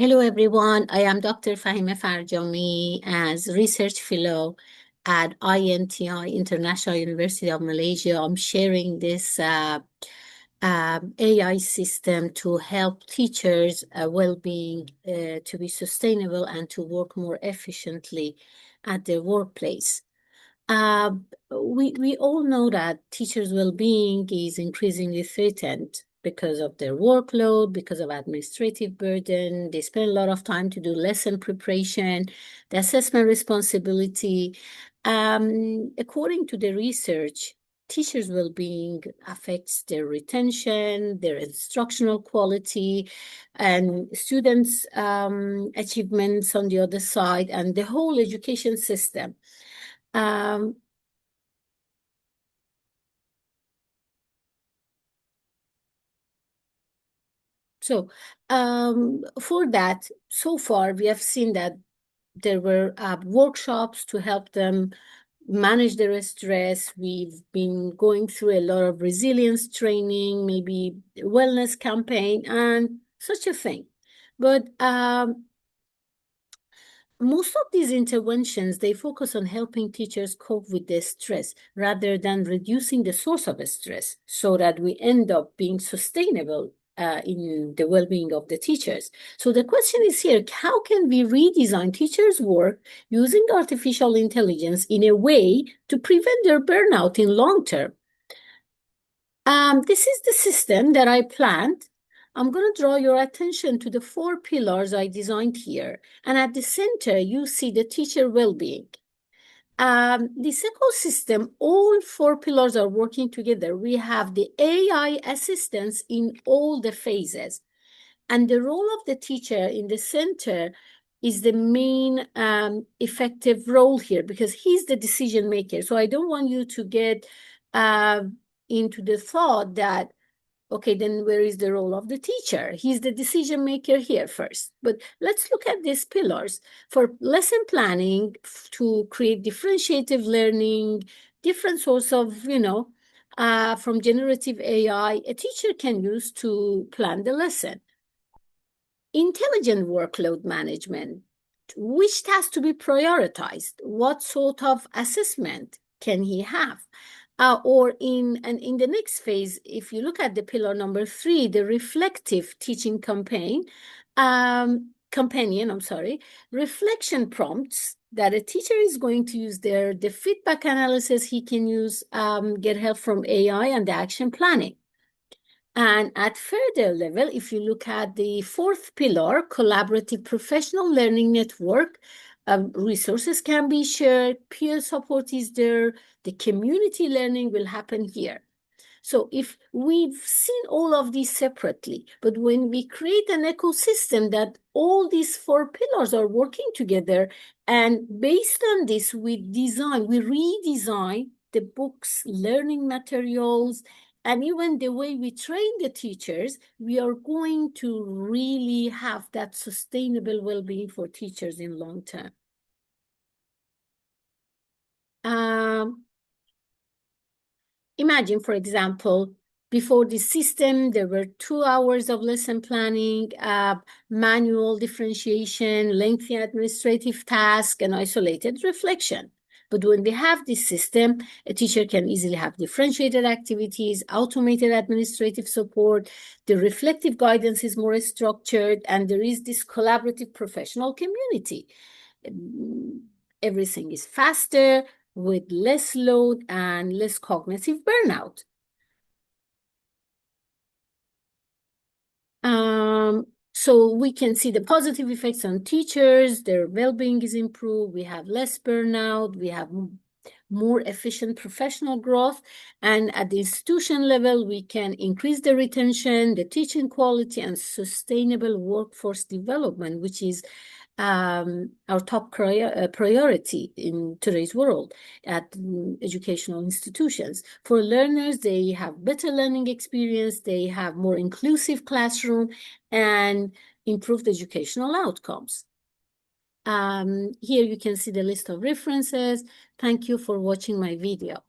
Hello, everyone. I am Dr. Fahimeh Farjami as Research Fellow at INTI, International University of Malaysia. I'm sharing this AI system to help teachers' well-being to be sustainable and to work more efficiently at their workplace. Uh, we all know that teachers' well-being is increasingly threatened because of their workload, because of administrative burden. They spend a lot of time to do lesson preparation, the assessment responsibility. According to the research, teachers' well-being affects their retention, their instructional quality, and students' achievements on the other side, and the whole education system. Um, So for that, so far, we have seen that there were workshops to help them manage their stress. We've been going through a lot of resilience training, maybe wellness campaign, and such a thing. But most of these interventions, they focus on helping teachers cope with their stress rather than reducing the source of stress so that we end up being sustainable in the well-being of the teachers. So the question is here, how can we redesign teachers' work using artificial intelligence in a way to prevent their burnout in long term? This is the system that I planned. I'm going to draw your attention to the 4 pillars I designed here. And at the center, you see the teacher well-being. This ecosystem, all 4 pillars are working together. We have the AI assistance in all the phases. And the role of the teacher in the center is the main effective role here because he's the decision maker. So I don't want you to get into the thought that, okay, then where is the role of the teacher? He's the decision maker here first. But let's look at these pillars. For lesson planning, to create differentiative learning, different sorts of, from generative AI, a teacher can use to plan the lesson. Intelligent workload management, which has to be prioritized? What sort of assessment can he have? Or in the next phase, if you look at the pillar number 3, the reflective teaching companion, reflection prompts that a teacher is going to use there, the feedback analysis he can use, get help from AI and the action planning. And at further level, if you look at the 4th pillar, collaborative professional learning network, resources can be shared, peer support is there, the community learning will happen here. So if we've seen all of these separately, but when we create an ecosystem that all these 4 pillars are working together, and based on this, we redesign the books, learning materials, and even the way we train the teachers, we are going to really have that sustainable well-being for teachers in long term. Imagine, for example, before the system, there were 2 hours of lesson planning, manual differentiation, lengthy administrative task, and isolated reflection. But when we have this system, a teacher can easily have differentiated activities, automated administrative support, the reflective guidance is more structured, and there is this collaborative professional community. Everything is faster, with less load and less cognitive burnout. So we can see the positive effects on teachers, their well-being is improved, we have less burnout, we have more efficient professional growth, and at the institution level, we can increase the retention, the teaching quality, and sustainable workforce development, which is our top priority in today's world at educational institutions. For learners, they have better learning experience, they have more inclusive classroom, and improved educational outcomes. Here you can see the list of references. Thank you for watching my video.